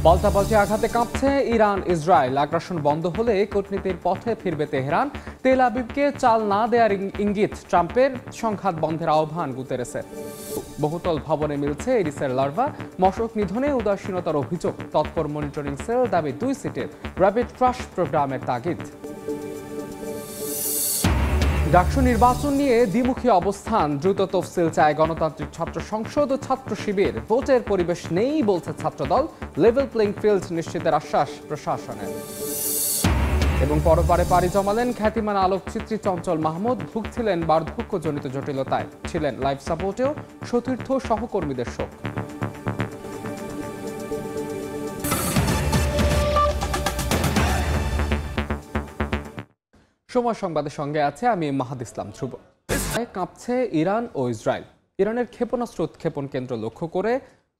পাল্টাপাল্টি আঘাতে কাঁপছে ইরান ইসরায়েল। আগ্রাসন বন্ধ হলে কূটনীতির পথে ফিরবে তেহরান। তেল আবিবকে চাল না দেওয়ার ইঙ্গিত ট্রাম্পের। সংঘাত বন্ধের আহ্বান গুতেরেসের। বহুতল ভবনে মিলছে এডিসের লার্ভা। মশক নিধনে উদাসীনতার অভিযোগ। তৎপর মনিটরিং সেল, দাবি 2 সিটের র্যাপিড ক্রাশ প্রোগ্রামের তাগিদ। ডাকসু নির্বাচন নিয়ে দ্বিমুখী অবস্থান। দ্রুত তফসিল চায় গণতান্ত্রিক ছাত্র সংসদ ও ছাত্র শিবির। ভোটের পরিবেশ নেই বলছে ছাত্রদল। লেভেল প্লেইং ফিল্ড নিশ্চিতের আশ্বাস প্রশাসনের। এবং পরপারে পাড়ি জমালেন খ্যাতিমান আলোকচিত্রী চঞ্চল মাহমুদ। ভুগছিলেন বার্ধক্যজনিত জটিলতায়। ছিলেন লাইফ সাপোর্টেও। সতীর্থ সহকর্মীদের শোক। সময় সংবাদের সঙ্গে আছে আমি মাহাদ ইসলাম ধ্রুব। কাঁপছে ইরান ও ইসরায়েল। ইরানের ক্ষেপণাস্ত্র উৎক্ষেপণ কেন্দ্র লক্ষ্য করে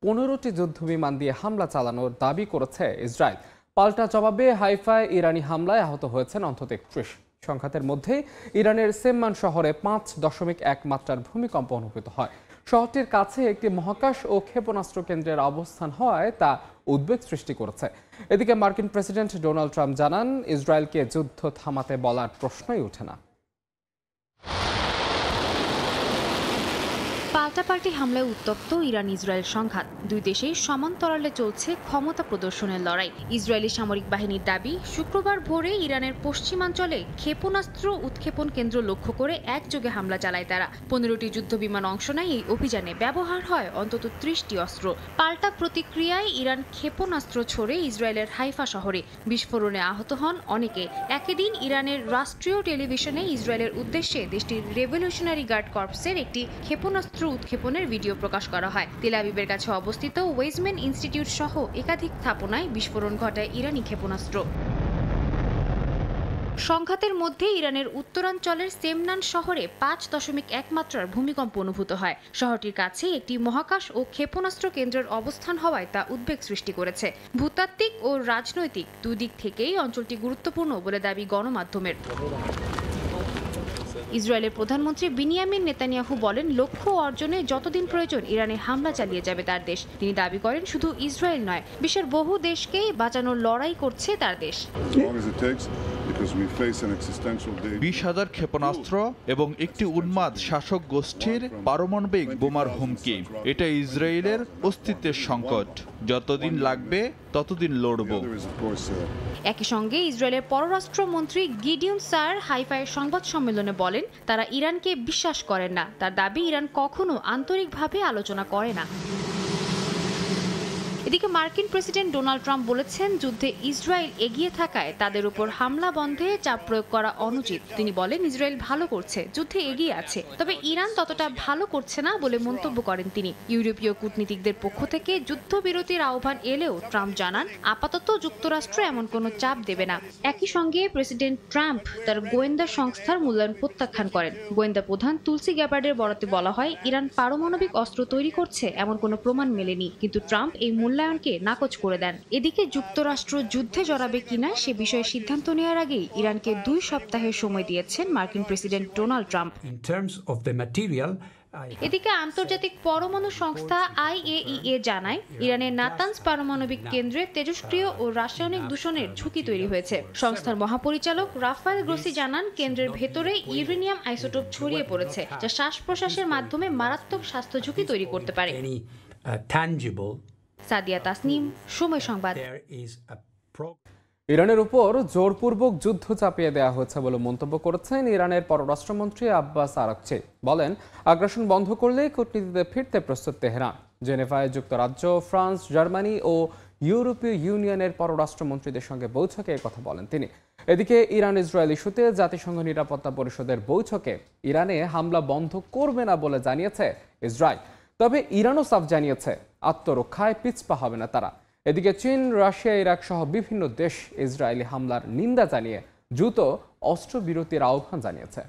15টি যুদ্ধবিমান দিয়ে হামলা চালানোর দাবি করেছে ইসরায়েল। পাল্টা জবাবে হাইফায় ইরানি হামলায় আহত হয়েছেন অন্তত 31। সংঘাতের মধ্যেই ইরানের সেম্মান শহরে 5.1 মাত্রার ভূমিকম্প অনুভূত হয়। শহরটির কাছে একটি মহাকাশ ও ক্ষেপণাস্ত্র কেন্দ্রের অবস্থান হওয়ায় তা উদ্বেগ সৃষ্টি করেছে। এদিকে মার্কিন প্রেসিডেন্ট ডোনাল্ড ট্রাম্প জানান, ইসরায়েলকে যুদ্ধ থামাতে বলার প্রশ্নই ওঠে না। পাল্টাপাল্টি হামলায় উত্তপ্ত ইরান ইসরায়েল সংঘাত। দুই দেশেই সমান্তরালে চলছে ক্ষমতা প্রদর্শনের লড়াই। ইসরায়েলি সামরিক বাহিনীর দাবি, শুক্রবার ভোরে ইরানের পশ্চিমাঞ্চলে ক্ষেপণাস্ত্র উৎক্ষেপণ কেন্দ্র লক্ষ্য করে একযোগে হামলা চালায় তারা। 15টি যুদ্ধবিমান অংশ নেয় এই অভিযানে। ব্যবহার হয় অন্তত 30টি অস্ত্র। পাল্টা প্রতিক্রিয়ায় ইরান ক্ষেপণাস্ত্র ছোড়ে ইসরায়েলের হাইফা শহরে। বিস্ফোরণে আহত হন অনেকে। একই দিন ইরানের রাষ্ট্রীয় টেলিভিশনে ইসরায়েলের উদ্দেশ্যে দেশটির রেভলিউশনারি গার্ড কর্পসের একটি ক্ষেপণাস্ত্র উৎক্ষেপণের ভিডিও প্রকাশ করা হয়। তেল আবিবের কাছে অবস্থিত ওয়েজম্যান ইনস্টিটিউট সহ একাধিক স্থাপনায় বিস্ফোরণ ঘটায় ইরানি ক্ষেপণাস্ত্র। সংঘাতের মধ্যে ইরানের উত্তরাঞ্চলের সেমনান শহরে 5.1 মাত্রার ভূমিকম্প অনুভূত হয়। শহরটির কাছে একটি মহাকাশ ও ক্ষেপণাস্ত্র কেন্দ্রের অবস্থান হওয়ায় তা উদ্বেগ সৃষ্টি করেছে। ভূতাত্ত্বিক ও রাজনৈতিক দুই দিক থেকেই অঞ্চলটি গুরুত্বপূর্ণ বলে দাবি গণমাধ্যমের। ইসরায়েলের প্রধানমন্ত্রী বিনিয়ামিন নেতানিয়াহু বলেন, লক্ষ্য অর্জনে যতদিন প্রয়োজন ইরানে হামলা চালিয়ে যাবে তার দেশ। তিনি দাবি করেন, শুধু ইসরায়েল নয়, বিশ্বের বহু দেশকেই বাঁচানোর লড়াই করছে তার দেশ। 20,000 ক্ষেপণাস্ত্র এবং একটি উন্মাদ শাসক গোষ্ঠীর পারমাণবিক বোমার হুমকি। এটা ইসরায়েলের অস্তিত্বের সংকট। যতদিন লাগবে ততদিন লড়ব। একই সঙ্গে ইসরায়েলের পররাষ্ট্রমন্ত্রী গিডিয়ন সার হাইফায় সংবাদ সম্মেলনে বলেন, তারা ইরানকে বিশ্বাস করেন না। তার দাবি, ইরান কখনো আন্তরিকভাবে আলোচনা করে না। এদিকে মার্কিন প্রেসিডেন্ট ডোনাল্ড ট্রাম্প বলেছেন, যুদ্ধে ইসরায়েল এগিয়ে থাকায় তাদের উপর হামলা বন্ধে চাপ প্রয়োগ করা অনুচিত। তিনি বলেন, ইসরায়েল ভালো করছে, যুদ্ধে এগিয়ে আছে, তবে ইরান ততটা ভালো করছে না বলে মন্তব্য করেন তিনি। ইউরোপীয় কূটনীতিকদের পক্ষ থেকে যুদ্ধবিরতির আহ্বান এলেও ট্রাম্প জানান, আপাতত যুক্তরাষ্ট্র এমন কোনো চাপ দেবে না। একই সঙ্গে প্রেসিডেন্ট ট্রাম্প তার গোয়েন্দা সংস্থার মূল্যায়ন প্রত্যাখ্যান করেন। গোয়েন্দা প্রধান তুলসি গ্যাবার্ডের বরাতে বলা হয়, ইরান পারমাণবিক অস্ত্র তৈরি করছে এমন কোনো প্রমাণ মেলেনি, কিন্তু ট্রাম্প এই মূল্যায়নকে নাকচ করে দেন। এদিকে যুক্তরাষ্ট্র যুদ্ধে জড়াবে কিনা সে বিষয়ে সিদ্ধান্ত নেওয়ার আগেই ইরানকে 2 সপ্তাহের সময় দিয়েছেন মার্কিন প্রেসিডেন্ট ডোনাল্ড ট্রাম্প। এদিকে আন্তর্জাতিক পরমাণু সংস্থা IAEA জানায়, ইরানের নাতানজ পারমাণবিক কেন্দ্রে তেজস্ক্রিয় ও রাসায়নিক দূষণের ঝুঁকি তৈরি হয়েছে। সংস্থার মহাপরিচালক রাফায়েল গ্রোসি জানান, কেন্দ্রের ভেতরে ইউরেনিয়াম আইসোটোপ ছড়িয়ে পড়েছে, যা শ্বাস প্রশ্বাসের মাধ্যমে মারাত্মক স্বাস্থ্য ঝুঁকি তৈরি করতে পারে। সাদিয়া তাসনিম, সময় সংবাদ। ইরানের উপর জোরপূর্বক যুদ্ধ চাপিয়ে দেওয়া হয়েছে বলে মন্তব্য করেছেন ইরানের পররাষ্ট্রমন্ত্রী আব্বাস আরাকচি। বলেন, আগ্রাসন বন্ধ করলে কূটনীতিতে ফিরতে প্রস্তুত তেহরান। জেনেভায় যুক্তরাজ্য, ফ্রান্স, জার্মানি ও ইউরোপীয় ইউনিয়নের পররাষ্ট্রমন্ত্রীদের সঙ্গে বৈঠকে কথা বলেন তিনি। এদিকে ইরান ইসরায়েল ইস্যুতে জাতিসংঘ নিরাপত্তা পরিষদের বৈঠকে ইরানে হামলা বন্ধ করবে না বলে জানিয়েছে ইসরায়েল। তবে ইরানও সাফ জানিয়েছে, আত্মরক্ষায় পিছপা হবে না তারা। এদিকে চীন, রাশিয়া, ইরাক সহ বিভিন্ন দেশ ইসরায়েলি হামলার নিন্দা জানিয়ে দ্রুত অস্ত্রবিরতির আহ্বান জানিয়েছে।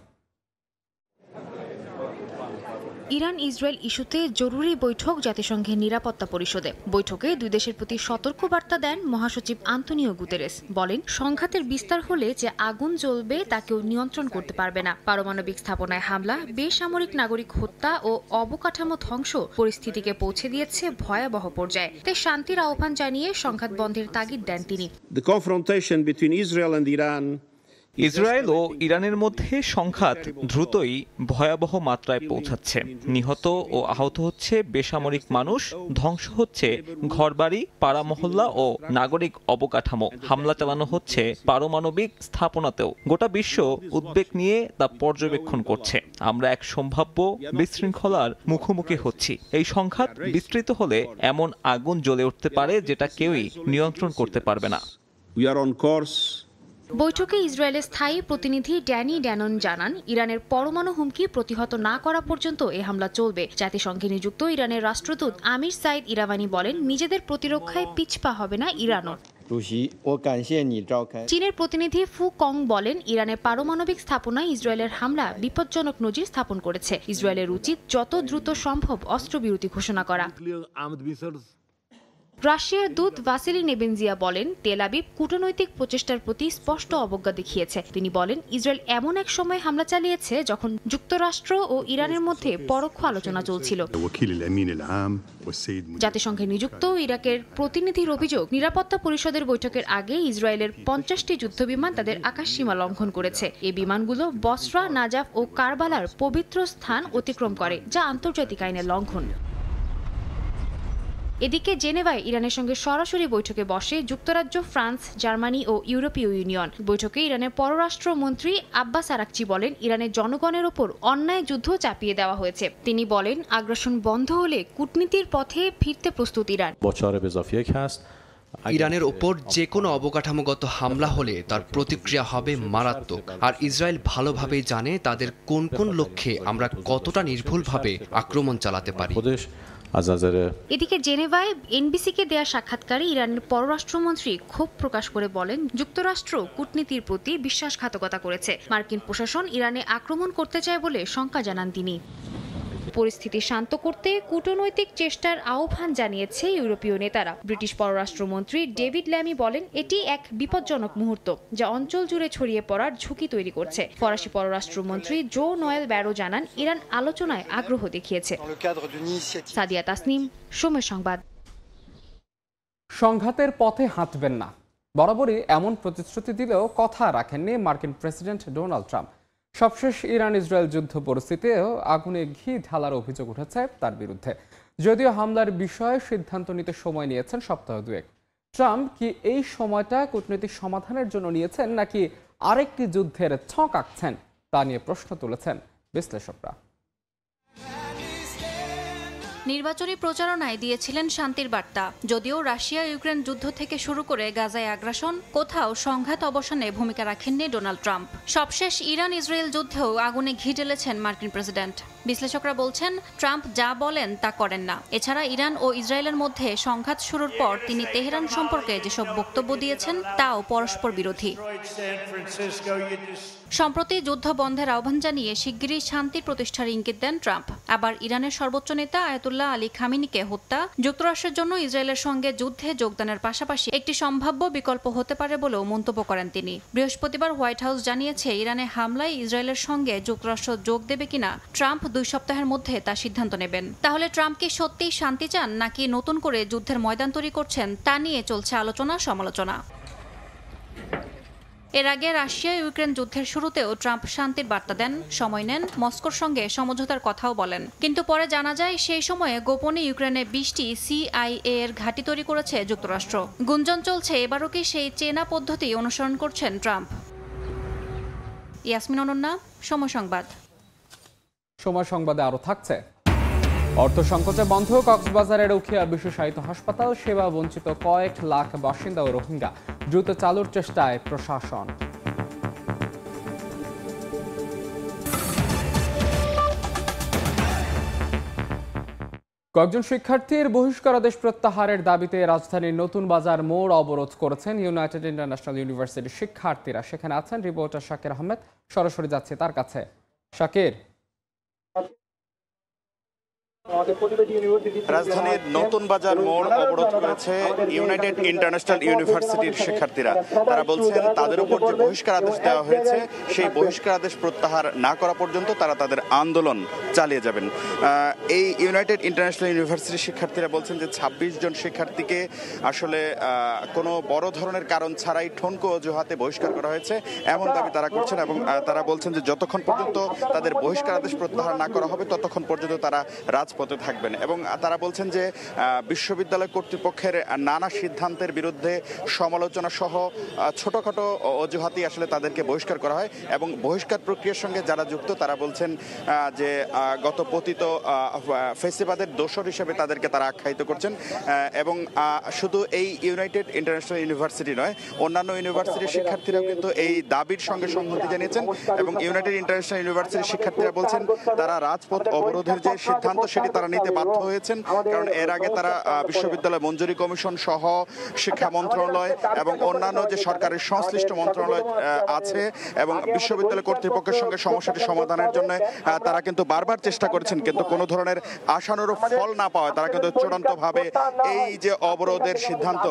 ইরান ইসরায়েল ইস্যুতে জরুরি বৈঠক জাতিসংঘের নিরাপত্তা পরিষদে। বৈঠকে দুই দেশের প্রতি সতর্ক বার্তা দেন মহাসচিব আন্তোনিও গুতেরেস। বলেন, সংঘাতের বিস্তার হলে যে আগুন জ্বলবে তা কেউ নিয়ন্ত্রণ করতে পারবে না। পারমাণবিক স্থাপনায় হামলা, বেসামরিক নাগরিক হত্যা ও অবকাঠামো ধ্বংস পরিস্থিতিকে পৌঁছে দিয়েছে ভয়াবহ পর্যায়ে। তাই শান্তির আহ্বান জানিয়ে সংঘাত বন্ধের তাগিদ দেন তিনি। The confrontation between Israel and Iran Israel ও ইরানের মধ্যে সংঘাত দ্রুতই ভয়াবহ মাত্রায় পৌঁছাচ্ছে। নিহত ও আহত হচ্ছে বেসামরিক মানুষ, ধ্বংস হচ্ছে ঘরবাড়ি, পাড়া মহল্লা ও নাগরিক অবকাঠামো। হামলা চালানো হচ্ছে পারমাণবিক স্থাপনাতেও। গোটা বিশ্ব উদ্বেগ নিয়ে তা পর্যবেক্ষণ করছে। আমরা এক সম্ভাব্য বিশৃঙ্খলার মুখোমুখি হচ্ছি। এই সংঘাত বিস্তৃত হলে এমন আগুন জ্বলে উঠতে পারে যেটা কেউই নিয়ন্ত্রণ করতে পারবে না। we are on course. বৈঠকে ইসরায়েলের স্থায়ী প্রতিনিধি ড্যানি ড্যানন জানান, ইরানের পরমাণু হুমকি প্রতিহত না করা পর্যন্ত এ হামলা চলবে। জাতিসংঘে নিযুক্ত ইরানের রাষ্ট্রদূত আমির সাইদ ইরাওয়ানি বলেন, নিজেদের প্রতিরক্ষায় পিছপা হবে না ইরানও। চীনের প্রতিনিধি ফু কং বলেন, ইরানের পারমাণবিক স্থাপনায় ইসরায়েলের হামলা বিপজ্জনক নজির স্থাপন করেছে। ইসরায়েলের উচিত যত দ্রুত সম্ভব অস্ত্রবিরতি ঘোষণা করা। রাশিয়ার দূত ভাসিলি নেবেনজিয়া বলেন, তেল আবিব কূটনৈতিক প্রচেষ্টার প্রতি স্পষ্ট অবজ্ঞা দেখিয়েছে। তিনি বলেন, ইসরায়েল এমন এক সময় হামলা চালিয়েছে যখন যুক্তরাষ্ট্র ও ইরানের মধ্যে পরোক্ষ আলোচনা চলছিল। জাতিসংঘে নিযুক্ত ইরাকের প্রতিনিধির অভিযোগ, নিরাপত্তা পরিষদের বৈঠকের আগে ইসরায়েলের 50টি যুদ্ধবিমান তাদের আকাশসীমা লঙ্ঘন করেছে। এই বিমানগুলো বসরা, নাজাফ ও কারবালার পবিত্র স্থান অতিক্রম করে, যা আন্তর্জাতিক আইনের লঙ্ঘন। এদিকে জেনেভায় ইরানের সঙ্গে সরাসরি বৈঠকে বসে যুক্তরাজ্য, ফ্রান্স, জার্মানি ও ইউরোপীয় ইউনিয়ন। বৈঠকে ইরানের পররাষ্ট্রমন্ত্রী আব্বাস আরাকচি বলেন, ইরানের জনগণের ওপর অন্যায় যুদ্ধ চাপিয়ে দেওয়া হয়েছে। তিনি বলেন, আগ্রাসন বন্ধ হলে কূটনীতির পথে ফিরতে প্রস্তুত ইরান। ইরানের ওপর যে কোনো অবকাঠামোগত হামলা হলে তার প্রতিক্রিয়া হবে মারাত্মক। আর ইসরায়েল ভালোভাবেই জানে তাদের কোন কোন লক্ষ্যে আমরা কতটা নির্ভুলভাবে আক্রমণ চালাতে পারি। এদিকে জেনেভায় এনবিসিকে দেয়া সাক্ষাৎকারে ইরানের পররাষ্ট্রমন্ত্রী ক্ষোভ প্রকাশ করে বলেন, যুক্তরাষ্ট্র কূটনীতির প্রতি বিশ্বাসঘাতকতা করেছে। মার্কিন প্রশাসন ইরানে আক্রমণ করতে চায় বলে শঙ্কা জানান তিনি। পরিস্থিতি শান্ত করতে কূটনৈতিক চেষ্টার আহ্বান জানিয়েছে ইউরোপীয় নেতারা। ব্রিটিশ পররাষ্ট্রমন্ত্রী ডেভিড ল্যামি বলেন, এটি এক বিপজ্জনক মুহূর্ত যা অঞ্চল জুড়ে ছড়িয়ে পড়ার ঝুঁকি তৈরি করছে। ফরাসি পররাষ্ট্রমন্ত্রী জো নোয়েল ব্যারো জানান, ইরান আলোচনায় আগ্রহ দেখিয়েছে। সাদিয়া তাসনিম, সময় সংবাদ। সংঘাতের পথে হাঁটবেন না, বরাবরই এমন প্রতিশ্রুতি দিলেও কথা রাখেননি মার্কিন প্রেসিডেন্ট ডোনাল্ড ট্রাম্প। সবশেষ ইরান ইসরায়েল যুদ্ধ পরিস্থিতিতেও আগুনে ঘি ঢালার অভিযোগ উঠেছে তার বিরুদ্ধে। যদিও হামলার বিষয়ে সিদ্ধান্ত নিতে সময় নিয়েছেন সপ্তাহ দুয়েক। ট্রাম্প কি এই সময়টা কূটনৈতিক সমাধানের জন্য নিয়েছেন নাকি আরেকটি যুদ্ধের ছক আঁকছেন, তা নিয়ে প্রশ্ন তুলেছেন বিশ্লেষকরা। নির্বাচনী প্রচারণায় দিয়েছিলেন শান্তির বার্তা। যদিও রাশিয়া ইউক্রেন যুদ্ধ থেকে শুরু করে গাজায় আগ্রাসন, কোথাও সংঘাত অবসানে ভূমিকা রাখেননি ডোনাল্ড ট্রাম্প। সবশেষ ইরান ইসরায়েল যুদ্ধেও আগুনে ঘি ঢেলেছেন মার্কিন প্রেসিডেন্ট। বিশ্লেষকরা বলছেন, ট্রাম্প যা বলেন তা করেন না। এছাড়া ইরান ও ইসরায়েলের মধ্যে সংঘাত শুরুর পর তিনি তেহরান সম্পর্কে যেসব বক্তব্য দিয়েছেন তাও পরস্পর বিরোধী। সম্প্রতি যুদ্ধ বন্ধের আহ্বান জানিয়ে শিগগিরই শান্তি প্রতিষ্ঠার ইঙ্গিত দেন ট্রাম্প। আবার ইরানের সর্বোচ্চ নেতা আয়াতুল্লাহ আলী খামেনিকে হত্যা যুক্তরাষ্ট্রের জন্য ইসরায়েলের সঙ্গে যুদ্ধে যোগদানের পাশাপাশি একটি সম্ভাব্য বিকল্প হতে পারে বলেও মন্তব্য করেন তিনি। বৃহস্পতিবার হোয়াইট হাউস জানিয়েছে, ইরানে হামলায় ইসরায়েলের সঙ্গে যুক্তরাষ্ট্র যোগ দেবে কিনা ট্রাম্প 2 সপ্তাহের মধ্যে তা সিদ্ধান্ত নেবেন। তাহলে ট্রাম্প কি সত্যিই শান্তি চান নাকি নতুন করে যুদ্ধের ময়দান তৈরি করছেন, তা নিয়ে চলছে আলোচনা সমালোচনা। এর আগে রাশিয়া ইউক্রেন যুদ্ধের শুরুতেও ট্রাম্প শান্তির বার্তা দেন, সময় নেন, মস্কোর সঙ্গে সমঝোতার কথাও বলেন। কিন্তু পরে জানা যায় সেই সময়ে গোপনে ইউক্রেনে 20টি CIA এর ঘাঁটি তৈরি করেছে যুক্তরাষ্ট্র। গুঞ্জন চলছে এবারও কি সেই চেনা পদ্ধতি অনুসরণ করছেন ট্রাম্প। ইয়াসমিন অনন্যা, সময় সংবাদ। সময় সংবাদে আরো থাকছে, অর্থ সংকটে বন্ধ কক্সবাজারের উখিয়া বিশেষায়িত হাসপাতাল, সেবা বঞ্চিত কয়েক লাখ বাসিন্দা ও রোহিঙ্গা, দ্রুত চালুর চেষ্টায় প্রশাসন। কয়েকজন শিক্ষার্থীর বহিষ্কারাদেশ প্রত্যাহারের দাবিতে রাজধানীর নতুন বাজার মোড় অবরোধ করেছেন ইউনাইটেড ইন্টারন্যাশনাল ইউনিভার্সিটির শিক্ষার্থীরা। সেখানে আছেন রিপোর্টার শাকির আহমেদ, সরাসরি যাচ্ছে তার কাছে। শাকির, রাজধানীর নতুন বাজার মোড় অবরোধ করেছে ইউনাইটেড ইন্টারন্যাশনাল ইউনিভার্সিটির শিক্ষার্থীরা। তারা বলছেন তাদের উপর যে বহিষ্কার আদেশ দেওয়া হয়েছে সেই বহিষ্কার আদেশ প্রত্যাহার না করা পর্যন্ত তারা তাদের আন্দোলন চালিয়ে যাবেন। এই ইউনাইটেড ইন্টারন্যাশনাল ইউনিভার্সিটির শিক্ষার্থীরা বলছেন যে ২৬ জন শিক্ষার্থীকে আসলে কোনো বড় ধরনের কারণ ছাড়াই ঠনকো অজুহাতে বহিষ্কার করা হয়েছে এমন দাবি তারা করছেন, এবং তারা বলছেন যে যতক্ষণ পর্যন্ত তাদের বহিষ্কার আদেশ প্রত্যাহার না করা হবে ততক্ষণ পর্যন্ত তারা রাজপথে থাকবেন। এবং তারা বলছেন যে বিশ্ববিদ্যালয় কর্তৃপক্ষের নানা সিদ্ধান্তের বিরুদ্ধে সমালোচনা সহ ছোটখাটো অজুহাতেই আসলে তাদেরকে বহিষ্কার করা হয়, এবং বহিষ্কার প্রক্রিয়ার সঙ্গে যারা যুক্ত তারা বলছেন যে গত পতিত ফেসিবাদের দোসর হিসেবে তাদেরকে তারা আখ্যায়িত করছেন। এবং শুধু এই ইউনাইটেড ইন্টারন্যাশনাল ইউনিভার্সিটি নয়, অন্যান্য ইউনিভার্সিটির শিক্ষার্থীরাও কিন্তু এই দাবির সঙ্গে সংহতি জানিয়েছেন। এবং ইউনাইটেড ইন্টারন্যাশনাল ইউনিভার্সিটির শিক্ষার্থীরা বলছেন তারা রাজপথ অবরোধের যে সিদ্ধান্ত সেটি তারা নিতে বাধ্য হয়েছেন, কারণ এর আগে তারা বিশ্ববিদ্যালয় মঞ্জুরি কমিশন সহ শিক্ষা মন্ত্রণালয় এবং অন্যান্য যে সরকারের সংশ্লিষ্ট মন্ত্রণালয় আছে এবং বিশ্ববিদ্যালয় কর্তৃপক্ষের সঙ্গে সমস্যাটি সমাধানের জন্য তারা কিন্তু বারবার চেষ্টা করেছেন, কিন্তু কোনো ধরনের আশানুরূপ ফল না পাওয়ায় তারা কিন্তু চূড়ান্তভাবে এই যে অবরোধের সিদ্ধান্ত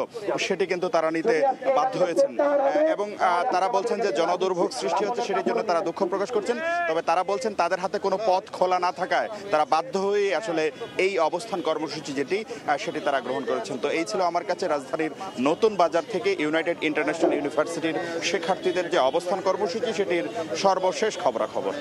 সেটি কিন্তু তারা নিতে বাধ্য হয়েছেন। এবং তারা বলছেন যে জনদুর্ভোগ সৃষ্টি হচ্ছে, সেটির জন্য তারা দুঃখ প্রকাশ করছেন। তবে তারা বলছেন তাদের হাতে কোনো পথ খোলা না থাকায় তারা বাধ্য হয়ে আসলে এই অবস্থান কর্মসূচি সেটি তারা গ্রহণ করেছেন। তো এই ছিল আমার কাছে রাজধানীর নতুন বাজার থেকে ইউনাইটেড ইন্টারন্যাশনাল ইউনিভার্সিটির শিক্ষার্থীদের যে অবস্থান কর্মসূচি সেটির সর্বশেষ খবরাখবর।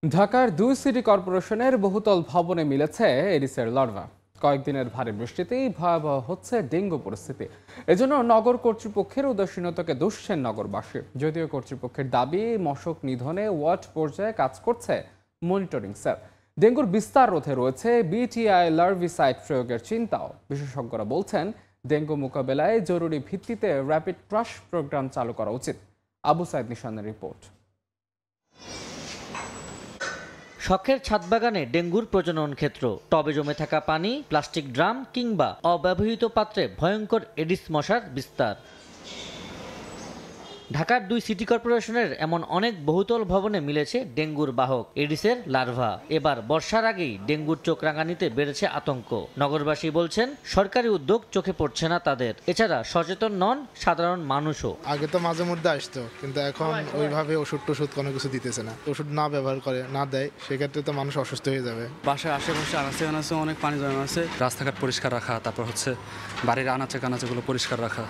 ঢাকার ২ সিটি কর্পোরেশনের বহুতল ভবনে মিলেছে এডিসের লার্ভা। কয়েকদিনের ভারী বৃষ্টিতেই ভয়াবহ হচ্ছে ডেঙ্গু পরিস্থিতি। এজন্য নগর কর্তৃপক্ষের উদাসীনতাকে দুষছেন নগরবাসী। যদিও কর্তৃপক্ষের দাবি মশক নিধনে ওয়ার্ড পর্যায়ে কাজ করছে মনিটরিং সেল। ডেঙ্গুর বিস্তার রোধে রয়েছে বিটিআই লার্ভিসাইড প্রয়োগের চিন্তাও। বিশেষজ্ঞরা বলছেন ডেঙ্গু মোকাবেলায় জরুরি ভিত্তিতে র্যাপিড ক্রাশ প্রোগ্রাম চালু করা উচিত। আবু সাইদ নিশানের রিপোর্ট। শখের ছাদ বাগানে ডেঙ্গুর প্রজনন ক্ষেত্র, টবে জমে থাকা পানি, প্লাস্টিক ড্রাম কিংবা অব্যবহৃত পাত্রে ভয়ঙ্কর এডিস মশার বিস্তার। ঢাকার ২ সিটি কর্পোরেশনের এমন অনেক বহুতল ভবনে মিলেছে ডেঙ্গুর বাহক এডিসের লার্ভা। এবার বর্ষার আগেই ডেঙ্গুর চোখ রাঙানিতে বেড়েছে আতঙ্ক। নগরবাসী বলছেন সরকারি উদ্যোগ চোখে পড়ছে না তাদের। এছাড়া সচেতন নন সাধারণ মানুষও। আগে তো মাঝে মধ্যে আসতো, কিন্তু এখন ওইভাবে ওষুধ কোনো কিছু দিতেছে না। ওষুধ না ব্যবহার করে না দেয়, সেক্ষেত্রে তো মানুষ অসুস্থ হয়ে যাবে। বাসার আশেপাশে আনাচে অনেক পানি জমা আছে, রাস্তাঘাট পরিষ্কার রাখা, তারপর হচ্ছে বাড়ির আনাচে কানাচেগুলো পরিষ্কার রাখা।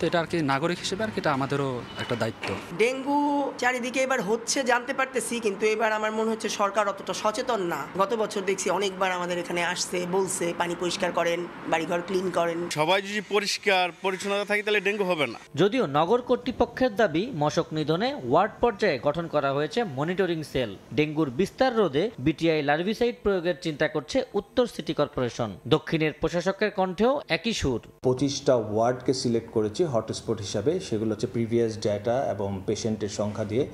তো এটা আর কি নাগরিক হিসেবে আর কি এটা আমাদেরও একটা দায়িত্ব। ডেঙ্গু চারিদিকে এবার হচ্ছে জানতে পারতেছি, কিন্তু এবার আমার মনে হচ্ছে সরকার অতটা সচেতন না। গত বছর দেখছি অনেকবার আমাদের এখানে আসছে, বলছে পানি পরিষ্কার করেন, বাড়িঘর ক্লিন করেন। সবাই যদি পরিষ্কার পরিচ্ছন্নতা থাকে তাহলে ডেঙ্গু হবে না। যদিও নগর কর্তৃপক্ষের দাবি মশক নিধনে ওয়ার্ড পর্যায়ে গঠন করা হয়েছে মনিটরিং সেল। ডেঙ্গুর বিস্তার রোধে বিটিআই লার্ভিসাইড প্রয়োগের চিন্তা করছে উত্তর সিটি কর্পোরেশন। দক্ষিণের প্রশাসকের কণ্ঠেও একই সুর। 25টা ওয়ার্ডকে সিলেক্ট করেছি হটস্পট হিসাবে। সেগুলো হচ্ছে প্রিভিয়াস ডেটা এবং পেশেন্টের সংখ্যা দিয়ে।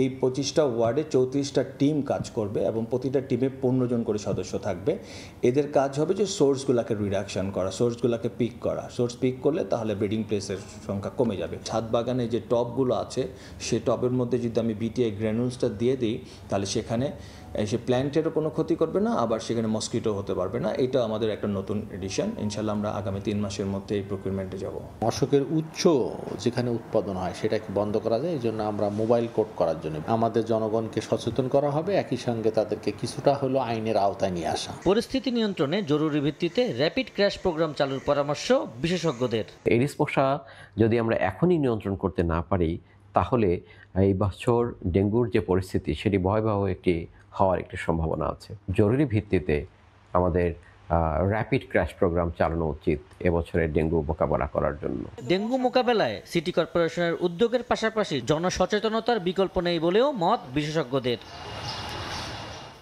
এই 25টা ওয়ার্ডে 34টা টিম কাজ করবে এবং প্রতিটা টিমে 15 জন করে সদস্য থাকবে। এদের কাজ হবে যে সোর্সগুলোকে রিডাকশন করা, সোর্সগুলোকে পিক করা। সোর্স পিক করলে তাহলে ব্রিডিং প্লেসের সংখ্যা কমে যাবে। ছাদ বাগানে যে টবগুলো আছে সেই টবের মধ্যে যদি আমি বিটিআই গ্র্যানুলসটা দিয়ে দিই তাহলে সেখানে সে প্ল্যান্টেরও কোনো ক্ষতি করবে না, আবার সেখানে মসকিটো হতে পারবে না। এটা আমাদের একটা নতুন এডিশন। ইনশাল্লাহ আমরা আগামী 3 মাসের মধ্যে এই প্রকিউরমেন্টে যাব। মশকের উৎস যেখানে উৎপাদন হয় সেটাকে বন্ধ করা যায়, এই জন্য আমরা মোবাইল কোড করার জন্য আমাদের জনগণকে সচেতন করা হবে, একই সঙ্গে তাদেরকে কিছুটা হলো আইনের আওতায় নিয়ে আসা। পরিস্থিতি নিয়ন্ত্রণে জরুরি ভিত্তিতে র্যাপিড ক্র্যাশ প্রোগ্রাম চালুর পরামর্শ বিশেষজ্ঞদের। এডিস মশা যদি আমরা এখনই নিয়ন্ত্রণ করতে না পারি তাহলে এই বছর ডেঙ্গুর যে পরিস্থিতি সেটি ভয়াবহ হওয়ার একটি সম্ভাবনা আছে। জরুরি ভিত্তিতে আমাদের র্যাপিড ক্র্যাশ প্রোগ্রাম চালানো উচিত এবছরের ডেঙ্গু মোকাবেলা করার জন্য। ডেঙ্গু মোকাবেলায় সিটি কর্পোরেশনের উদ্যোগের পাশাপাশি জনসচেতনতার বিকল্প নেই বলেও মত বিশেষজ্ঞদের।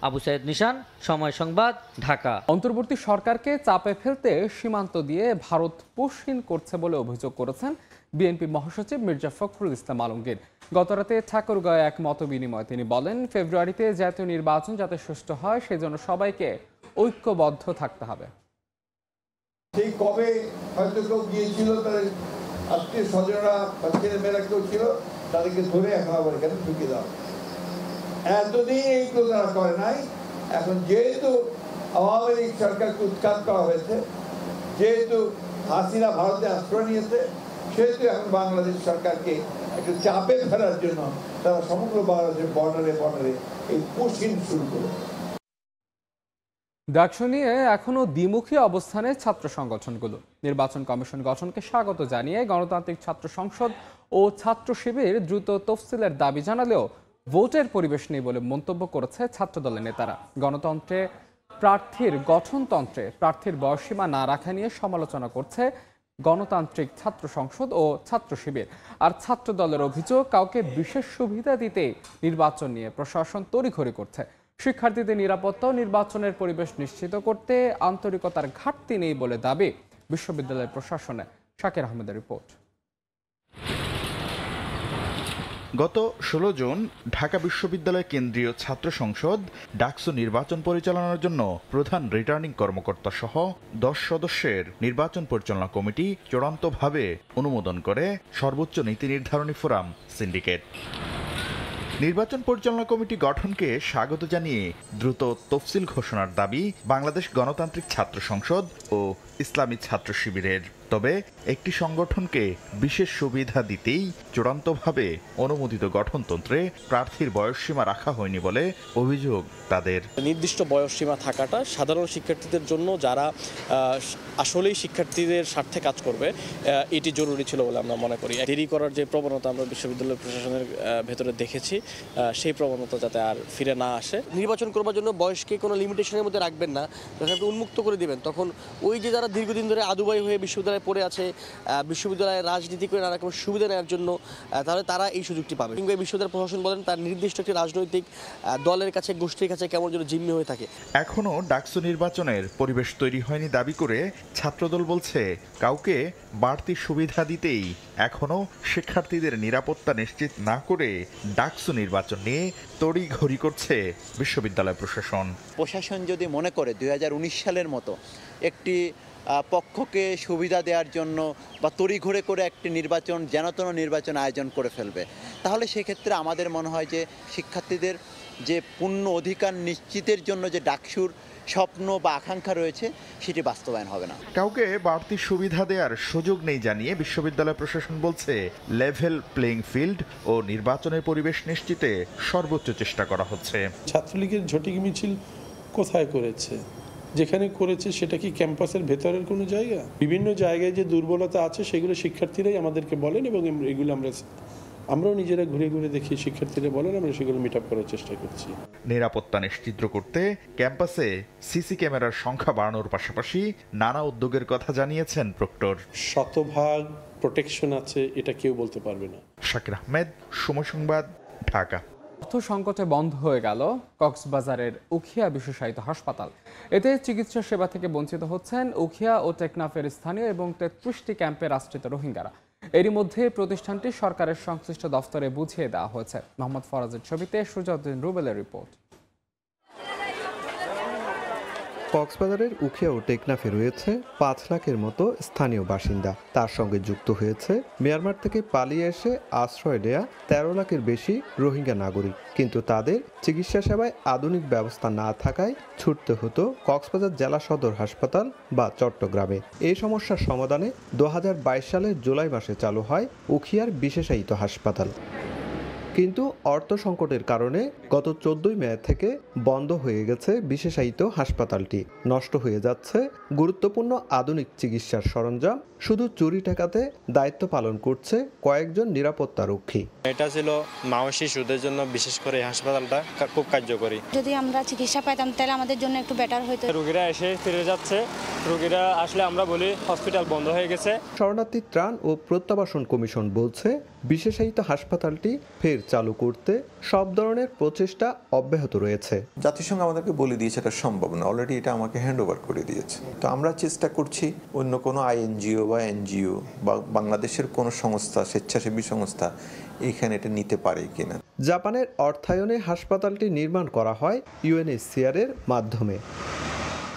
আবু সাইদ নিশান, সময় সংবাদ, ঢাকা। অন্তর্বর্তী সরকারকে চাপে ফেলতে সীমান্ত দিয়ে ভারত পুশহীন করছে বলে অভিযোগ করেছেন বিএনপি মহাসচিব মির্জা ফখরুল ইসলাম আলমগীর। গতরাতে ঠাকুরগাঁয়ে এক মত বিনিময়ে তিনি বলেন, ফেব্রুয়ারিতে জাতীয় নির্বাচন যাতে সুষ্ঠু হয় সেজন্য সবাইকে ঐক্যবদ্ধ থাকতে হবে। সেই কবে হয়তো কেউ গিয়েছিল, তাদের আত্মীয় স্বজনরা ছেলেমেয়েরা কেউ ছিল, তাদেরকে ধরে এখন আবার এখানে ঢুকে দেওয়া। এতদিন এইগুলো তারা করে নাই। এখন যেহেতু আওয়ামী লীগ সরকারকে উৎখাত করা হয়েছে। যেহেতু হাসিনা ভারতে আশ্রয় নিয়েছে, সেহেতু এখন বাংলাদেশ সরকারকে একটু চাপে ফেলার জন্য তারা সমগ্র বাংলাদেশের বর্ডারে এই পুশিং শুরু করে। ডাকসু নিয়ে এখনো দ্বিমুখী অবস্থানে ছাত্র সংগঠনগুলো। নির্বাচন কমিশন গঠনকে স্বাগত জানিয়ে গণতান্ত্রিক ছাত্র সংসদ ও ছাত্র শিবির দ্রুত তফসিলের দাবি জানালেও ভোটের পরিবেশ নেই বলে মন্তব্য করেছে ছাত্রদলের নেতারা। গণতন্ত্রে প্রার্থীর গঠনতন্ত্রে প্রার্থীর বয়সসীমা না রাখা নিয়ে সমালোচনা করছে গণতান্ত্রিক ছাত্র সংসদ ও ছাত্র শিবির। আর ছাত্র দলের অভিযোগ, কাউকে বিশেষ সুবিধা দিতে নির্বাচন নিয়ে প্রশাসন তড়িঘড়ি করছে। শিক্ষার্থীদের নিরাপত্তা ও নির্বাচনের পরিবেশ নিশ্চিত করতে আন্তরিকতার ঘাটতি নেই বলে দাবি বিশ্ববিদ্যালয় প্রশাসনে। শাকির আহমেদের রিপোর্ট। গত 16 জুন ঢাকা বিশ্ববিদ্যালয় কেন্দ্রীয় ছাত্র সংসদ ডাকসু নির্বাচন পরিচালনার জন্য প্রধান রিটার্নিং কর্মকর্তা সহ 10 সদস্যের নির্বাচন পরিচালনা কমিটি চূড়ান্তভাবে অনুমোদন করে সর্বোচ্চ নীতি নির্ধারণী ফোরাম সিন্ডিকেট। নির্বাচন পরিচালনা কমিটি গঠনকে স্বাগত জানিয়ে দ্রুত তফসিল ঘোষণার দাবি বাংলাদেশ গণতান্ত্রিক ছাত্র সংসদ ও ইসলামী ছাত্র শিবিরের। তবে একটি সংগঠনকে বিশেষ সুবিধা দিতেই চূড়ান্তভাবে অনুমোদিত গঠনতন্ত্রে প্রার্থীর বয়সসীমা রাখা হয়নি বলে অভিযোগ তাদের। নির্দিষ্ট বয়সসীমা থাকাটা সাধারণ শিক্ষার্থীদের জন্য, যারা আসলেই শিক্ষার্থীদের স্বার্থে কাজ করবে, এটি জরুরি ছিল বলে আমরা মনে করি। দেরি করার যে প্রবণতা আমরা বিশ্ববিদ্যালয় প্রশাসনের ভেতরে দেখেছি, সেই প্রবণতা যাতে আর ফিরে না আসে। নির্বাচন করবার জন্য বয়সকে কোনো লিমিটেশনের মধ্যে রাখবেন না, যখন আপনি উন্মুক্ত করে দিবেন, তখন ওই যে যারা দীর্ঘদিন ধরে আদুবাই হয়ে বিশ্ববিদ্যালয়ে পড়ে আছে, বিশ্ববিদ্যালয়ে রাজনীতি করে নানা রকম সুবিধা নেওয়ার জন্য, তাহলে তারা এই সুযোগটি পাবে। কিংবা বিশ্ববিদ্যালয় প্রশাসন বলেন তার নির্দিষ্ট একটি রাজনৈতিক দলের কাছে, গোষ্ঠীর কাছে কেমন যেন জিম্মি হয়ে থাকে। এখনো ডাকসু নির্বাচনের পরিবেশ তৈরি হয়নি দাবি করে ছাত্রদল বলছে, কাউকে বাড়তি সুবিধা দিতেই এখনো শিক্ষার্থীদের নিরাপত্তা নিশ্চিত না করে ডাকসু নির্বাচন নিয়ে তড়িঘড়ি করছে বিশ্ববিদ্যালয় প্রশাসন। প্রশাসন যদি মনে করে 2019 সালের মতো একটি পক্ষকে সুবিধা দেওয়ার জন্য বা তড়িঘড়ি করে একটি নির্বাচন, যেনতেন নির্বাচন আয়োজন করে ফেলবে, তাহলে সেক্ষেত্রে আমাদের মনে হয় যে শিক্ষার্থীদের যে পূর্ণ অধিকার নিশ্চিতের জন্য যে ডাকসুর স্বপ্ন বা আকাঙ্ক্ষা রয়েছে, সেটি বাস্তবায়ন হবে না। কাউকে বাড়তি সুবিধা দেওয়ার সুযোগ নেই জানিয়ে বিশ্ববিদ্যালয় প্রশাসন বলছে, লেভেল প্লেইং ফিল্ড ও নির্বাচনের পরিবেশ নিশ্চিতে সর্বোচ্চ চেষ্টা করা হচ্ছে। ছাত্রলীগের ঝটিকা মিছিল কোথায় করেছে? যেখানে করেছে সেটা কি ক্যাম্পাসের ভেতরের কোনো জায়গা? বিভিন্ন জায়গায় যে দুর্বলতা আছে সেগুলো শিক্ষার্থীরাই আমাদেরকে বলেন, এবং এগুলো আমরাও নিজেরা ঘুরে ঘুরে দেখি, শিক্ষার্থীরা বলেন, আমরা সেগুলো মিট আপ করার চেষ্টা করছি। নিরাপত্তা নিশ্চিত করতে ক্যাম্পাসে সিসি ক্যামেরার সংখ্যা বাড়ানোর পাশাপাশি নানা উদ্যোগের কথা জানিয়েছেন প্রক্টর। শতভাগ প্রোটেকশন আছে এটা কেউ বলতে পারবে না। শাকির আহমেদ, সময় সংবাদ, ঢাকা। অর্থ সংকটে বন্ধ হয়ে গেল কক্সবাজারের উখিয়া বিশেষায়িত হাসপাতাল। এতে চিকিৎসা সেবা থেকে বঞ্চিত হচ্ছেন উখিয়া ও টেকনাফের স্থানীয় এবং 33টি ক্যাম্পের আশ্রিত রোহিঙ্গারা। এরই মধ্যে প্রতিষ্ঠানটি সরকারের সংশ্লিষ্ট দফতরে বুঝিয়ে দেওয়া হয়েছে। মোহাম্মদ ফরাজের ছবিতে সুজাউদ্দিন রুবেলের রিপোর্ট। কক্সবাজারের উখিয়া ও টেকনাফে রয়েছে 5 লাখের মতো স্থানীয় বাসিন্দা। তার সঙ্গে যুক্ত হয়েছে মিয়ানমার থেকে পালিয়ে এসে আশ্রয় নেয়া 13 লাখের বেশি রোহিঙ্গা নাগরিক। কিন্তু তাদের চিকিৎসা সেবায় আধুনিক ব্যবস্থা না থাকায় ছুটতে হতো কক্সবাজার জেলা সদর হাসপাতাল বা চট্টগ্রামে। এই সমস্যার সমাধানে 2022 সালের জুলাই মাসে চালু হয় উখিয়ার বিশেষায়িত হাসপাতাল। কিন্তু অর্থ সংকটের কারণে গত 14 মে থেকে বন্ধ হয়ে গেছে বিশেষায়িত হাসপাতালটি। নষ্ট হয়ে যাচ্ছে গুরুত্বপূর্ণ আধুনিক চিকিৎসার সরঞ্জাম। শুধু চুরি ঠেকাতে দায়িত্ব পালন করছে কয়েকজন নিরাপত্তা রক্ষী। এটা ছিল মা ও শিশুদের জন্য বিশেষ করে এই হাসপাতালটা খুব কার্যকরী। যদি আমরা চিকিৎসা পাইতাম তাহলে আমাদের জন্য একটু বেটার হতো। রোগীরা এসে ফিরে যাচ্ছে, রোগীরা আসলে আমরা বলি হসপিটাল বন্ধ হয়ে গেছে। শরণার্থী ত্রাণ ও প্রত্যাবাসন কমিশন বলছে, বিশেষায়িত হাসপাতালটি ফের চালু করতে সব ধরনের প্রচেষ্টা অব্যাহত রয়েছে। জাতিসংঘ আমাদেরকে বলে দিয়েছে এটা সম্ভব না, অলরেডি এটা আমাকে হ্যান্ড ওভার করে দিয়েছে। তো আমরা চেষ্টা করছি অন্য কোনো আইএনজিও বা এনজিও বা বাংলাদেশের কোনো সংস্থা, স্বেচ্ছাসেবী সংস্থা এখানে এটা নিতে পারে কিনা। জাপানের অর্থায়নে হাসপাতালটি নির্মাণ করা হয় UNHCR এর মাধ্যমে।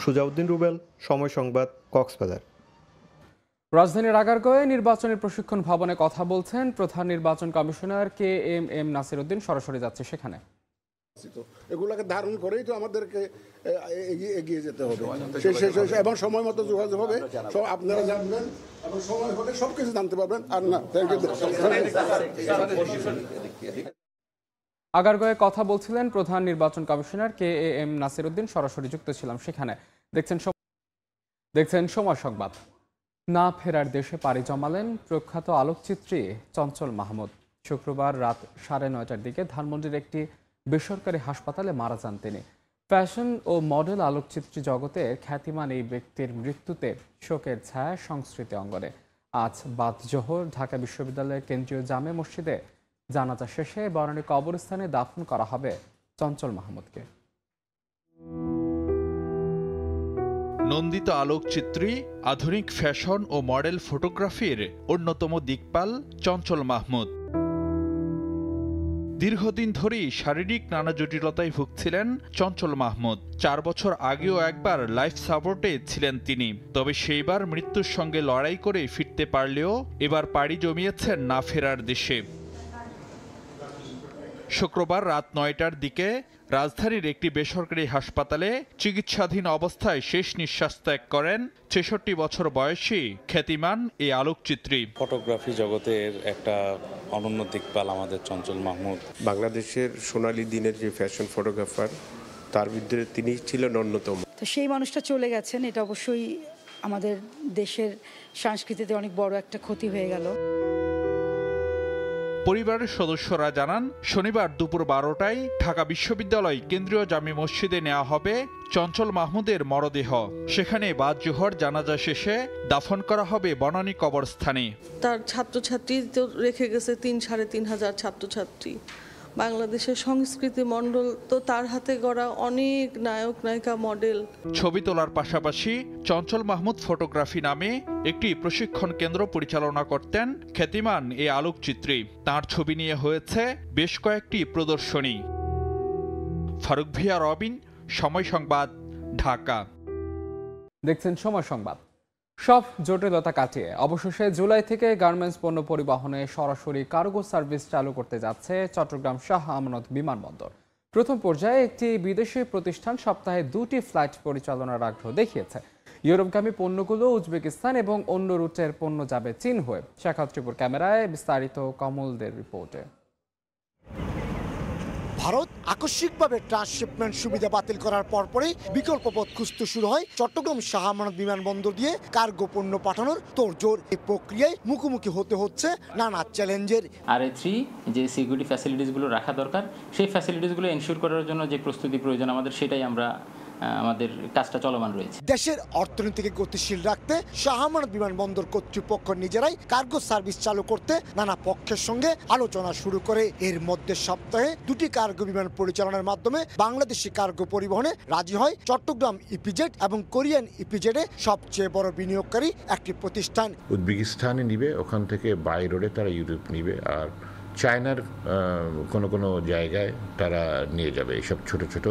সুজাউদ্দিন রুবেল, সময় সংবাদ, কক্সবাজার। রাজধানীর আগারগাঁওয়ে নির্বাচনের প্রশিক্ষণ ভবনে কথা বলছেন প্রধান নির্বাচন কমিশনার KMM নাসির উদ্দিন। সরাসরি যাচ্ছে সেখানে। এগুলোকে ধারণ করেই তো আমাদেরকে এগিয়ে যেতে হবে এবং সময় মতো যোগাযোগ হবে, আপনারা জানবেন এবং সময় হলে সবকিছু জানতে পারবেন। আর না, আগারগাঁয়ে কথা বলছিলেন প্রধান নির্বাচন কমিশনার KAM নাসির উদ্দিন, সরাসরি যুক্ত ছিলাম সেখানে। দেখছেন সময় সংবাদ। না ফেরার দেশে পাড়ি জমালেন প্রখ্যাত আলোকচিত্রী চঞ্চল মাহমুদ। শুক্রবার রাত 9:30টার দিকে ধানমন্ডির একটি বেসরকারি হাসপাতালে মারা যান তিনি। ফ্যাশন ও মডেল আলোকচিত্রী জগতের খ্যাতিমান এই ব্যক্তির মৃত্যুতে শোকের ছায়া সংস্কৃতি অঙ্গনে। আজ বাদ জোহর ঢাকা বিশ্ববিদ্যালয়ের কেন্দ্রীয় জামে মসজিদে জানাজা শেষে বনানী কবরস্থানে দাফন করা হবে চঞ্চল মাহমুদকে। নন্দিত আলোকচিত্রী, আধুনিক ফ্যাশন ও মডেল ফটোগ্রাফির অন্যতম দিকপাল চঞ্চল মাহমুদ। দীর্ঘদিন ধরেই শারীরিক নানা জটিলতায় ভুগছিলেন চঞ্চল মাহমুদ। 4 বছর আগেও একবার লাইফ সাপোর্টে ছিলেন তিনি, তবে সেইবার মৃত্যুর সঙ্গে লড়াই করে ফিরতে পারলেও এবার পাড়ি জমিয়েছেন না ফেরার দেশে। শুক্রবার রাত 9টার দিকে রাজধানীর একটি বেসরকারি হাসপাতালে চিকিৎসাধীন অবস্থায় শেষ নিঃশ্বাস ত্যাগ করেন 66 বছর বয়সী খ্যাতিমান এই আলোকচিত্রী। ফটোগ্রাফি জগতের একটা অনন্য দিকপাল আমাদের চঞ্চল মাহমুদ। বাংলাদেশের সোনালী দিনের যে ফ্যাশন ফটোগ্রাফার, তার ভিতরে তিনি ছিলেন অন্যতম। তো সেই মানুষটা চলে গেছেন, এটা অবশ্যই আমাদের দেশের সংস্কৃতিতে অনেক বড় একটা ক্ষতি হয়ে গেল। পরিবারের সদস্যরা জানান, শনিবার দুপুর 12টায় ঢাকা বিশ্ববিদ্যালয় কেন্দ্রীয় জামে মসজিদে নেওয়া হবে চঞ্চল মাহমুদের মরদেহ। সেখানে বাদ জোহর জানাজা শেষে দাফন করা হবে বনানী কবরস্থানে। তার ছাত্রছাত্রী তো রেখে গেছে ৩,৫০০ ছাত্রছাত্রী। বাংলাদেশের সংস্কৃতি মণ্ডল তো তার হাতে গড়া অনেক নায়ক নায়িকা মডেল। ছবি তোলার পাশাপাশি চঞ্চল মাহমুদ ফটোগ্রাফি নামে একটি প্রশিক্ষণ কেন্দ্র পরিচালনা করতেন খ্যাতিমান এই আলোকচিত্রী। তার ছবি নিয়ে হয়েছে বেশ কয়েকটি প্রদর্শনী। ফারুক ভিয়া, রবিন, সময় সংবাদ, ঢাকা। দেখছেন সময় সংবাদ। সব জটিলতা কাটিয়ে অবশেষে জুলাই থেকে গার্মেন্টস পণ্য পরিবহনে সরাসরি কার্গো সার্ভিস চালু করতে যাচ্ছে চট্টগ্রাম শাহ আমানত বিমানবন্দর। প্রথম পর্যায়ে একটি বিদেশি প্রতিষ্ঠান সপ্তাহে 2টি ফ্লাইট পরিচালনার আগ্রহ দেখিয়েছে। ইউরোপগামী পণ্যগুলো উজবেকিস্তান এবং অন্য রুটের পণ্য যাবে চীন হয়ে। শাখাত ত্রিপুর ক্যামেরায় বিস্তারিত কমলদের রিপোর্টে। ভারত আকস্মিকভাবে ট্রান্সশিপমেন্ট সুবিধা বাতিল করার পরপরই বিকল্প পথ খুঁজতে শুরু হয় চট্টগ্রাম শাহ আমানত বিমানবন্দর দিয়ে কার্গো পণ্য পাঠানোর তোড়জোড়। এই প্রক্রিয়ায় মুখোমুখি হতে হচ্ছে নানা চ্যালেঞ্জের। RA3 যে সিকিউরিটি ফ্যাসিলিটিসগুলো রাখা দরকার, সেই ফ্যাসিলিটিসগুলো এনশিওর করার জন্য যে প্রস্তুতি প্রয়োজন আমাদের, সেটাই আমাদের কাজটা চলমান রয়েছে। দেশের অর্থনীতিকে গতিশীল রাখতে শাহ আমানত বিমানবন্দর কর্তৃপক্ষ নিজেরাই কার্গো সার্ভিস চালু করতে নানা পক্ষের সঙ্গে আলোচনা শুরু করে। এর মধ্যে সপ্তাহে 2টি কার্গো বিমান পরিচালনার মাধ্যমে বাংলাদেশি কার্গো পরিবহনে রাজি হয় চট্টগ্রাম ইপিজেড এবং কোরিয়ান ইপিজেডে সবচেয়ে বড় বিনিয়োগকারী একটি প্রতিষ্ঠান। উজবেকিস্তানে নিবে, ওখান থেকে বাই রোডে তারা ইউরোপ নিবে, আর চায়নার কোনো জায়গায় তারা নিয়ে যাবে এইসব ছোট ছোট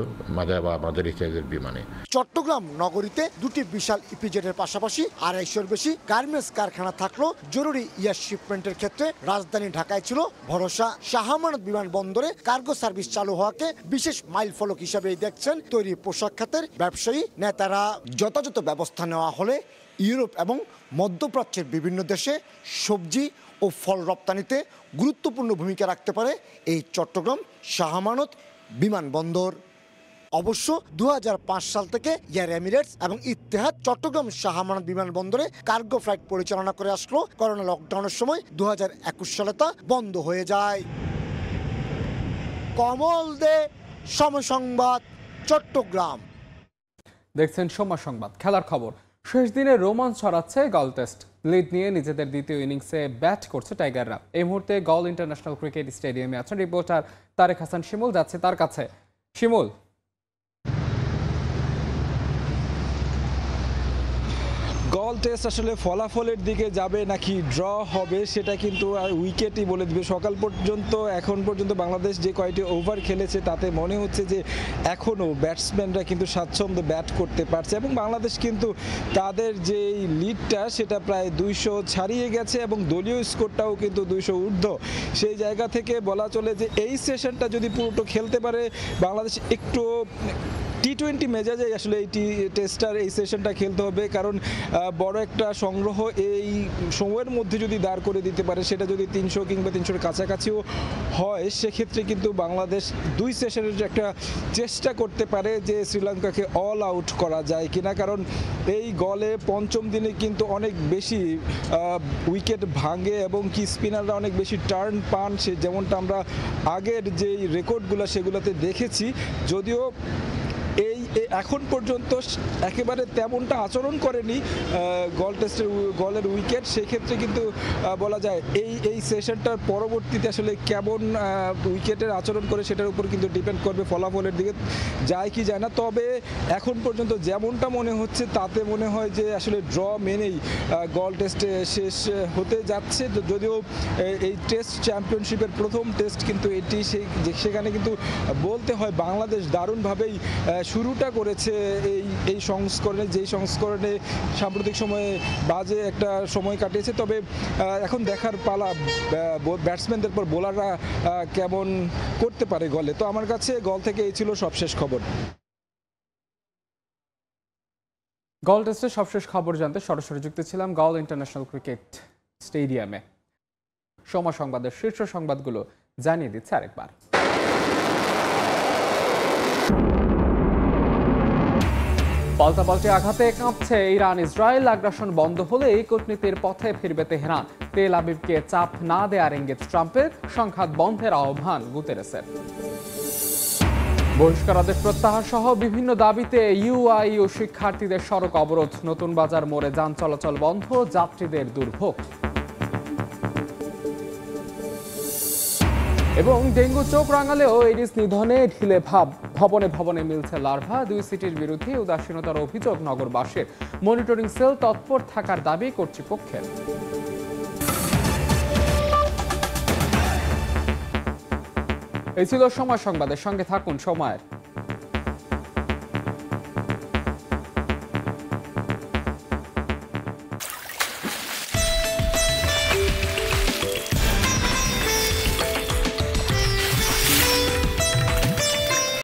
মাদারি সাইজের বিমানে। চট্টগ্রাম নগরীতে 2টি বিশাল ইপিজেডের পাশাপাশি 250-র বেশি গার্মেন্টস কারখানা থাকলেও জরুরি এয়ার শিপমেন্টের ক্ষেত্রে রাজধানী ঢাকায় ছিল ভরসা। শাহ আমানত বিমানবন্দরে কার্গো সার্ভিস চালু হওয়াকে বিশেষ মাইল ফলক হিসাবে দেখছেন তৈরি পোশাক খাতের ব্যবসায়ী নেতারা। যথাযথ ব্যবস্থা নেওয়া হলে ইউরোপ এবং মধ্যপ্রাচ্যের বিভিন্ন দেশে সবজি ও ফল রপ্তানিতে গুরুত্বপূর্ণ ভূমিকা রাখতে পারে এই চট্টগ্রাম শাহ আমানত বিমানবন্দর। অবশ্য 2005 সাল থেকে এয়ার এমিরেটস এবং ইত্তেহাদ চট্টগ্রাম শাহ আমানত বিমানবন্দরে কার্গো ফ্লাইট পরিচালনা করে আসলো। করোনা লকডাউনের সময় 2021 সালে তা বন্ধ হয়ে যায়। কমল দে, সময় সংবাদ, চট্টগ্রাম। দেখছেন সময় সংবাদ। খেলার খবর। শেষ দিনে রোমাঞ্চ ছড়াচ্ছে গল টেস্ট। লিড নিয়ে নিজেদের দ্বিতীয় ইনিংসে ব্যাট করছে টাইগাররা। এই মুহূর্তে গল ইন্টারন্যাশনাল ক্রিকেট স্টেডিয়ামে আছেন রিপোর্টার তারেক হাসান শিমুল, যাচ্ছে তার কাছে। শিমুল, গল টেস্ট আসলে ফলাফলের দিকে যাবে নাকি ড্র হবে সেটা কিন্তু উইকেটই বলে দিবে। সকাল পর্যন্ত এখন পর্যন্ত বাংলাদেশ যে কয়টি ওভার খেলেছে তাতে মনে হচ্ছে যে এখনও ব্যাটসম্যানরা কিন্তু স্বাচ্ছন্দ্যে ব্যাট করতে পারছে এবং বাংলাদেশ কিন্তু তাদের যে লিডটা সেটা প্রায় 200 ছাড়িয়ে গেছে এবং দলীয় স্কোরটাও কিন্তু 200 ঊর্ধ্ব। সেই জায়গা থেকে বলা চলে যে এই সেশনটা যদি পুরোটা খেলতে পারে বাংলাদেশ একটু টি-20 মেজাজে আসলে এই টেস্টার এই সেশনটা খেলতে হবে, কারণ বড় একটা সংগ্রহ এই সময়ের মধ্যে যদি দাঁড় করে দিতে পারে সেটা যদি 300 কিংবা 300-এর কাছাকাছিও হয় সেক্ষেত্রে কিন্তু বাংলাদেশ 2 সেশনের একটা চেষ্টা করতে পারে যে শ্রীলঙ্কাকে অল আউট করা যায় কিনা, কারণ এই গলে পঞ্চম দিনে কিন্তু অনেক বেশি উইকেট ভাঙে এবং কি স্পিনাররা অনেক বেশি টার্ন পান, সে যেমনটা আমরা আগের যেই রেকর্ডগুলো সেগুলোতে দেখেছি। যদিও এই এখন পর্যন্ত একেবারে তেমনটা আচরণ করেনি গল টেস্টের গলের উইকেট, সেক্ষেত্রে কিন্তু বলা যায় এই সেশনটার পরবর্তীতে আসলে কেমন উইকেটের আচরণ করে সেটার উপর কিন্তু ডিপেন্ড করবে, ফলাফলের দিকে যায় কি যায় না। তবে এখন পর্যন্ত যেমনটা মনে হচ্ছে তাতে মনে হয় যে আসলে ড্র মেনেই গল টেস্টে শেষ হতে যাচ্ছে। যদিও এই টেস্ট চ্যাম্পিয়নশিপের প্রথম টেস্ট কিন্তু এটি সেখানে কিন্তু বলতে হয় বাংলাদেশ দারুণভাবেই শুরুটা করেছে এই সংস্করণে, যেই সংস্করণে সাম্প্রতিক সময়ে বাজে একটা সময় কাটিয়েছে। তবে এখন দেখার পালা ব্যাটসম্যানদের পর বোলাররা কেমন করতে পারে গলে। তো আমার কাছে গল থেকে এই ছিল সবশেষ খবর। গল টেস্টের সবশেষ খবর জানতে সরাসরি যুক্ত ছিলাম গল ইন্টারন্যাশনাল ক্রিকেট স্টেডিয়ামে। সময় সংবাদের শীর্ষ সংবাদগুলো জানিয়ে দিচ্ছে আরেকবার। পাল্টাপাল্টি আঘাতে কাঁপছে ইরান ইসরায়েল। আগ্রাসন বন্ধ হলেই কূটনীতির পথে ফিরবে তেহরান। তেল আবিবকে চাপ না দেয়ার ইঙ্গিত ট্রাম্পের। সংঘাত বন্ধের আহ্বান গুতেরেসের। বহিষ্কারাদেশ প্রত্যাহার সহ বিভিন্ন দাবিতে ইউআইইউ শিক্ষার্থীদের সড়ক অবরোধ। নতুন বাজার মোড়ে যান চলাচল বন্ধ, যাত্রীদের দুর্ভোগ। এবং ডেঙ্গু চোখ রাঙালেও এডিস নিধনে ঢিলে ভাব। ভবনে ভবনে মিলছে লার্ভা। 2 সিটির বিরুদ্ধে উদাসীনতার অভিযোগ নগরবাসীর। মনিটরিং সেল তৎপর থাকার দাবি কর্তৃপক্ষের। এই ছিল সময় সংবাদের সঙ্গে থাকুন সময়ের।